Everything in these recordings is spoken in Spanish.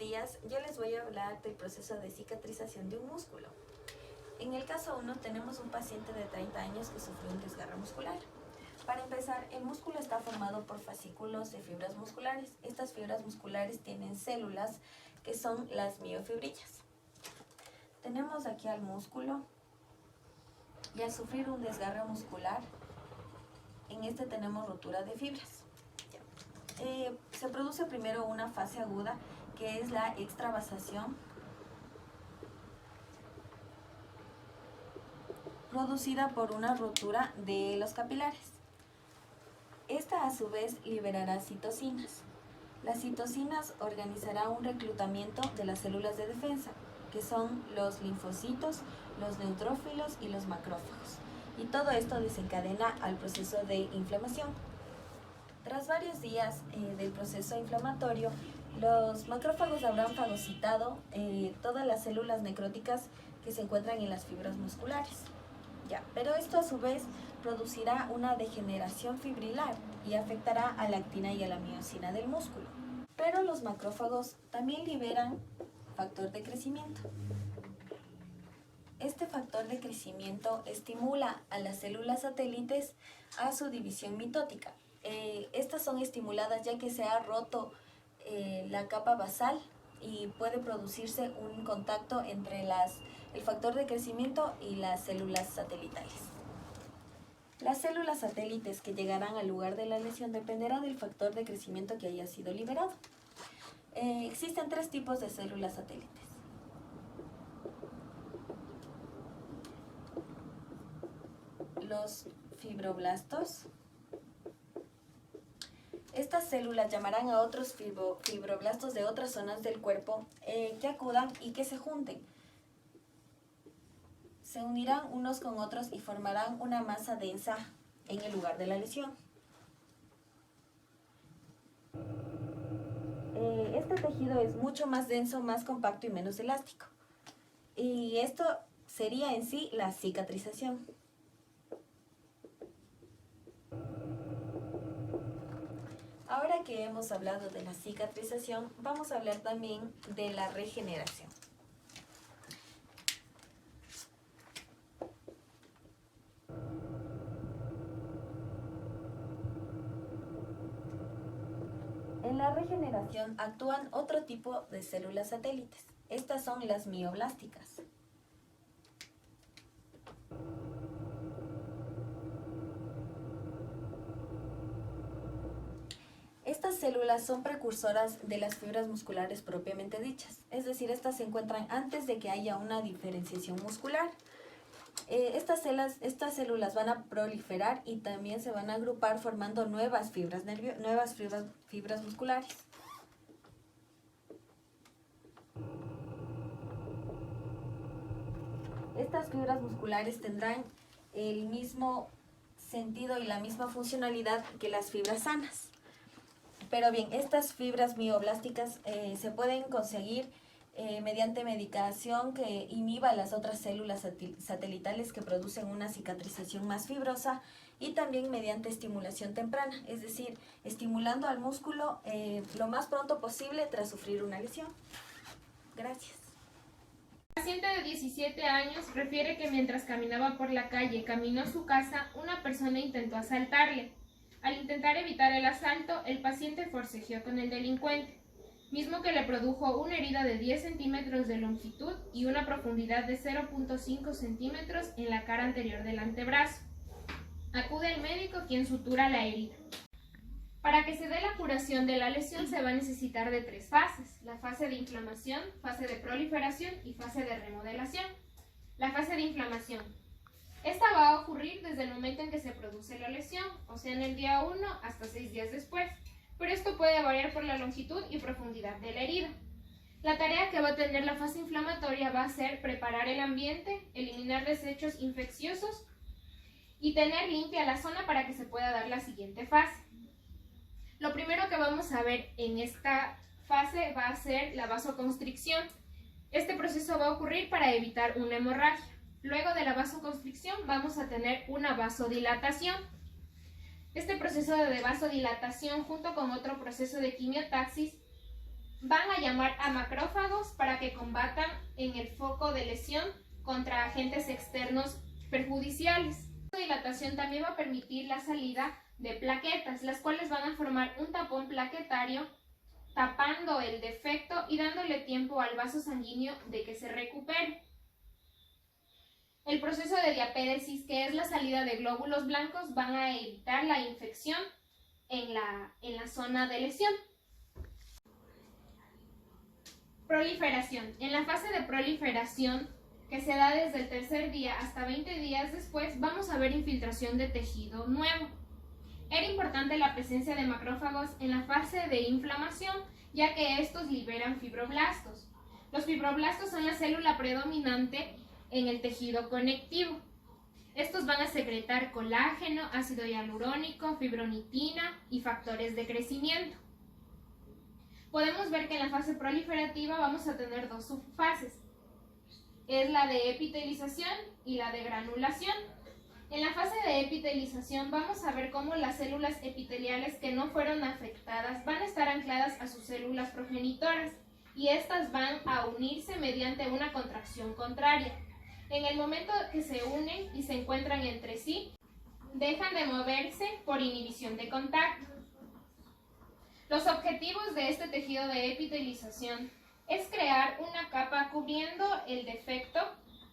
días, yo les voy a hablar del proceso de cicatrización de un músculo. En el caso 1 tenemos un paciente de 30 años que sufrió un desgarro muscular. Para empezar, el músculo está formado por fascículos de fibras musculares. Estas fibras musculares tienen células que son las miofibrillas. Tenemos aquí al músculo y al sufrir un desgarro muscular, en este tenemos rotura de fibras. Se produce primero una fase aguda que es la extravasación, producida por una rotura de los capilares. Esta a su vez liberará citocinas. Las citocinas organizarán un reclutamiento de las células de defensa, que son los linfocitos, los neutrófilos y los macrófagos. Y todo esto desencadena al proceso de inflamación. Tras varios días del proceso inflamatorio, los macrófagos habrán fagocitado todas las células necróticas que se encuentran en las fibras musculares. Pero esto a su vez producirá una degeneración fibrilar y afectará a la actina y a la miosina del músculo. Pero los macrófagos también liberan factor de crecimiento. Este factor de crecimiento estimula a las células satélites a su división mitótica. Estas son estimuladas ya que se ha roto la capa basal y puede producirse un contacto entre el factor de crecimiento y las células satelitales. Las células satélites que llegarán al lugar de la lesión dependerá del factor de crecimiento que haya sido liberado. Existen 3 tipos de células satélites. Los fibroblastos. Estas células llamarán a otros fibroblastos de otras zonas del cuerpo que acudan y que se junten. Se unirán unos con otros y formarán una masa densa en el lugar de la lesión. Este tejido es mucho más denso, más compacto y menos elástico. Y esto sería en sí la cicatrización. Ahora que hemos hablado de la cicatrización, vamos a hablar también de la regeneración. En la regeneración actúan otro tipo de células satélites. Estas son las mioblásticas. Estas células son precursoras de las fibras musculares propiamente dichas, es decir, estas se encuentran antes de que haya una diferenciación muscular. Estas células van a proliferar y también se van a agrupar formando nuevas fibras musculares. Estas fibras musculares tendrán el mismo sentido y la misma funcionalidad que las fibras sanas. Pero bien, estas fibras mioblásticas se pueden conseguir mediante medicación que inhiba las otras células satelitales que producen una cicatrización más fibrosa y también mediante estimulación temprana, es decir, estimulando al músculo lo más pronto posible tras sufrir una lesión. Gracias. Un paciente de 17 años refiere que mientras caminaba por la calle camino a su casa, una persona intentó asaltarle. Al intentar evitar el asalto, el paciente forcejeó con el delincuente, mismo que le produjo una herida de 10 centímetros de longitud y una profundidad de 0.5 centímetros en la cara anterior del antebrazo. Acude al médico, quien sutura la herida. Para que se dé la curación de la lesión se va a necesitar de 3 fases: la fase de inflamación, fase de proliferación y fase de remodelación. La fase de inflamación. Esta va a ocurrir desde el momento en que se produce la lesión, o sea en el día 1 hasta 6 días después, pero esto puede variar por la longitud y profundidad de la herida. La tarea que va a tener la fase inflamatoria va a ser preparar el ambiente, eliminar desechos infecciosos y tener limpia la zona para que se pueda dar la siguiente fase. Lo primero que vamos a ver en esta fase va a ser la vasoconstricción. Este proceso va a ocurrir para evitar una hemorragia. Luego de la vasoconstricción vamos a tener una vasodilatación. Este proceso de vasodilatación, junto con otro proceso de quimiotaxis, van a llamar a macrófagos para que combatan en el foco de lesión contra agentes externos perjudiciales. La dilatación también va a permitir la salida de plaquetas, las cuales van a formar un tapón plaquetario tapando el defecto y dándole tiempo al vaso sanguíneo de que se recupere. El proceso de diapéresis, que es la salida de glóbulos blancos, van a evitar la infección en la zona de lesión. Proliferación. En la fase de proliferación, que se da desde el tercer día hasta 20 días después, vamos a ver infiltración de tejido nuevo. Era importante la presencia de macrófagos en la fase de inflamación, ya que estos liberan fibroblastos. Los fibroblastos son la célula predominante en el tejido conectivo. Estos van a secretar colágeno, ácido hialurónico, fibronitina y factores de crecimiento. Podemos ver que en la fase proliferativa vamos a tener dos subfases. Es la de epitelización y la de granulación. En la fase de epitelización vamos a ver cómo las células epiteliales que no fueron afectadas van a estar ancladas a sus células progenitoras y estas van a unirse mediante una contracción contraria. En el momento que se unen y se encuentran entre sí, dejan de moverse por inhibición de contacto. Los objetivos de este tejido de epitelización es crear una capa cubriendo el defecto,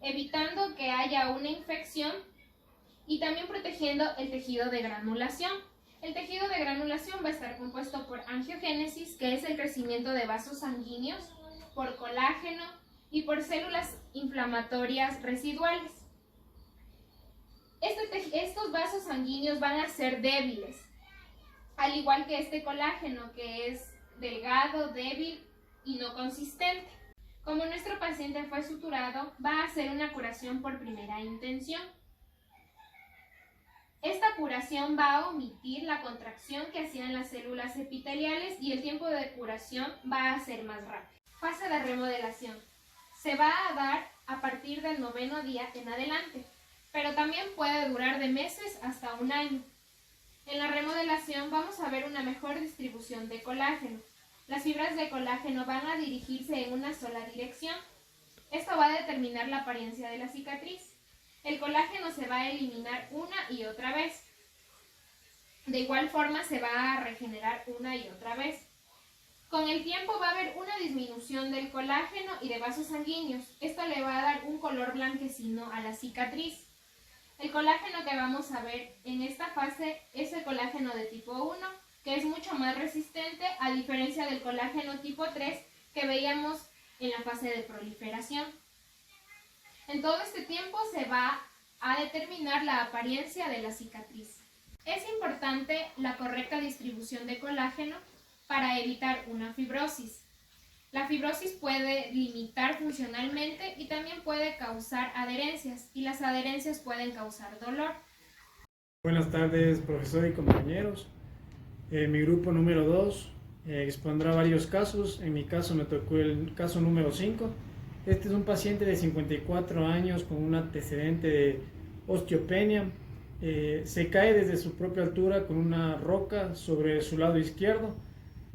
evitando que haya una infección y también protegiendo el tejido de granulación. El tejido de granulación va a estar compuesto por angiogénesis, que es el crecimiento de vasos sanguíneos, por colágeno y por células inflamatorias residuales. Estos vasos sanguíneos van a ser débiles, al igual que este colágeno, que es delgado, débil y no consistente. Como nuestro paciente fue suturado, va a hacer una curación por primera intención. Esta curación va a omitir la contracción que hacían las células epiteliales y el tiempo de curación va a ser más rápido. Fase de remodelación. Se va a dar a partir del 9º día en adelante, pero también puede durar de meses hasta un año. En la remodelación vamos a ver una mejor distribución de colágeno. Las fibras de colágeno van a dirigirse en una sola dirección. Esto va a determinar la apariencia de la cicatriz. El colágeno se va a eliminar una y otra vez. De igual forma se va a regenerar una y otra vez. Con el tiempo va a haber una disminución del colágeno y de vasos sanguíneos. Esto le va a dar un color blanquecino a la cicatriz. El colágeno que vamos a ver en esta fase es el colágeno de tipo 1, que es mucho más resistente a diferencia del colágeno tipo 3 que veíamos en la fase de proliferación. En todo este tiempo se va a determinar la apariencia de la cicatriz. Es importante la correcta distribución de colágeno para evitar una fibrosis. La fibrosis puede limitar funcionalmente y también puede causar adherencias, y las adherencias pueden causar dolor. Buenas tardes, profesor y compañeros. Mi grupo número 2 expondrá varios casos. En mi caso me tocó el caso número 5. Este es un paciente de 54 años con un antecedente de osteopenia. Se cae desde su propia altura con una roca sobre su lado izquierdo.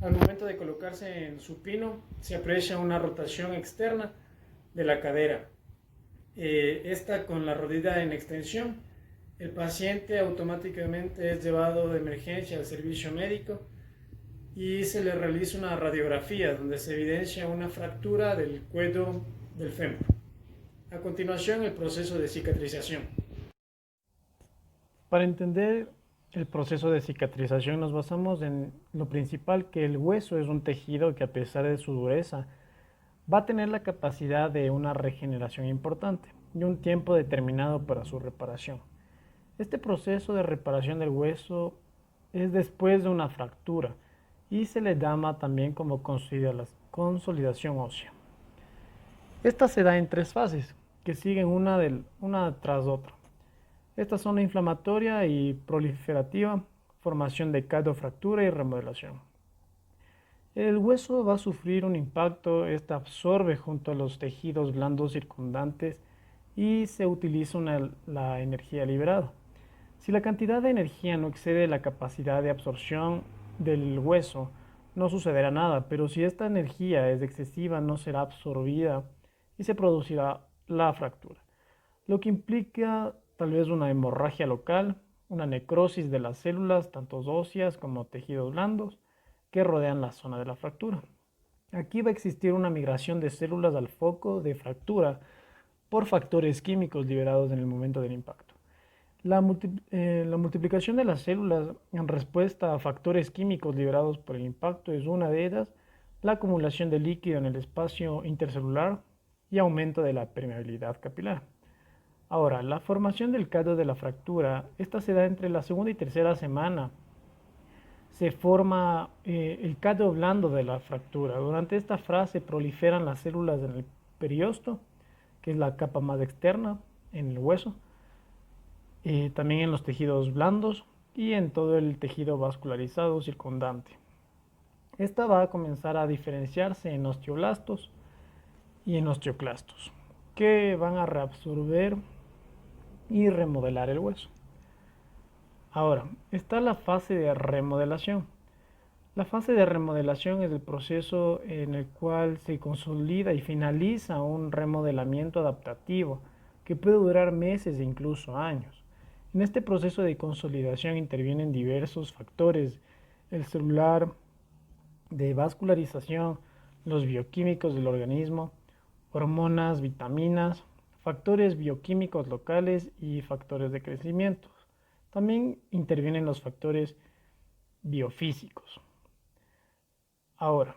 Al momento de colocarse en supino, se aprecia una rotación externa de la cadera. Esta con la rodilla en extensión. El paciente automáticamente es llevado de emergencia al servicio médico y se le realiza una radiografía donde se evidencia una fractura del cuello del fémur. A continuación, el proceso de cicatrización. Para entender el proceso de cicatrización nos basamos en lo principal, que el hueso es un tejido que, a pesar de su dureza, va a tener la capacidad de una regeneración importante y un tiempo determinado para su reparación. Este proceso de reparación del hueso es después de una fractura y se le llama también como consolidación ósea. Esta se da en 3 fases que siguen una tras otra. Estas son la inflamatoria y proliferativa, formación de callo, fractura y remodelación. El hueso va a sufrir un impacto, este absorbe junto a los tejidos blandos circundantes y se utiliza la energía liberada. Si la cantidad de energía no excede la capacidad de absorción del hueso, no sucederá nada, pero si esta energía es excesiva, no será absorbida y se producirá la fractura, lo que implica tal vez una hemorragia local, una necrosis de las células, tanto óseas como tejidos blandos, que rodean la zona de la fractura. Aquí va a existir una migración de células al foco de fractura por factores químicos liberados en el momento del impacto. La multiplicación de las células en respuesta a factores químicos liberados por el impacto es una de ellas, la acumulación de líquido en el espacio intercelular y aumento de la permeabilidad capilar. Ahora, la formación del callo de la fractura, esta se da entre la segunda y tercera semana. Se forma el callo blando de la fractura. Durante esta fase proliferan las células en el periosto, que es la capa más externa en el hueso, también en los tejidos blandos y en todo el tejido vascularizado circundante. Esta va a comenzar a diferenciarse en osteoblastos y en osteoclastos, que van a reabsorber y remodelar el hueso. Ahora, está la fase de remodelación. La fase de remodelación es el proceso en el cual se consolida y finaliza un remodelamiento adaptativo que puede durar meses e incluso años. En este proceso de consolidación intervienen diversos factores, el celular, de vascularización, los bioquímicos del organismo, hormonas, vitaminas, factores bioquímicos locales y factores de crecimiento. También intervienen los factores biofísicos. Ahora,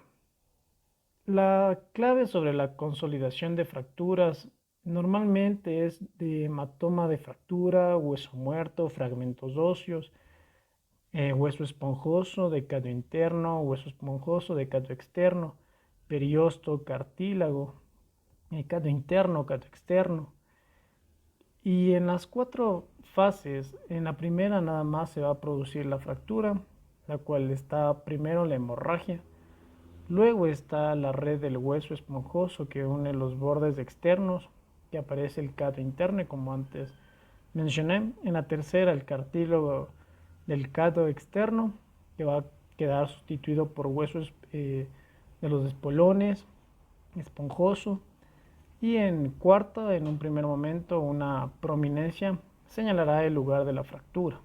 la clave sobre la consolidación de fracturas normalmente es de hematoma de fractura, hueso muerto, fragmentos óseos, hueso esponjoso de callo interno, hueso esponjoso de callo externo, periosto, cartílago, callo interno, callo externo. Y en las 4 fases, en la primera nada más se va a producir la fractura, la cual está primero la hemorragia, luego está la red del hueso esponjoso que une los bordes externos, que aparece el callo interno, como antes mencioné. En la tercera, el cartílago del callo externo, que va a quedar sustituido por huesos de los espolones, esponjoso. Y en cuarta, en un primer momento, una prominencia señalará el lugar de la fractura.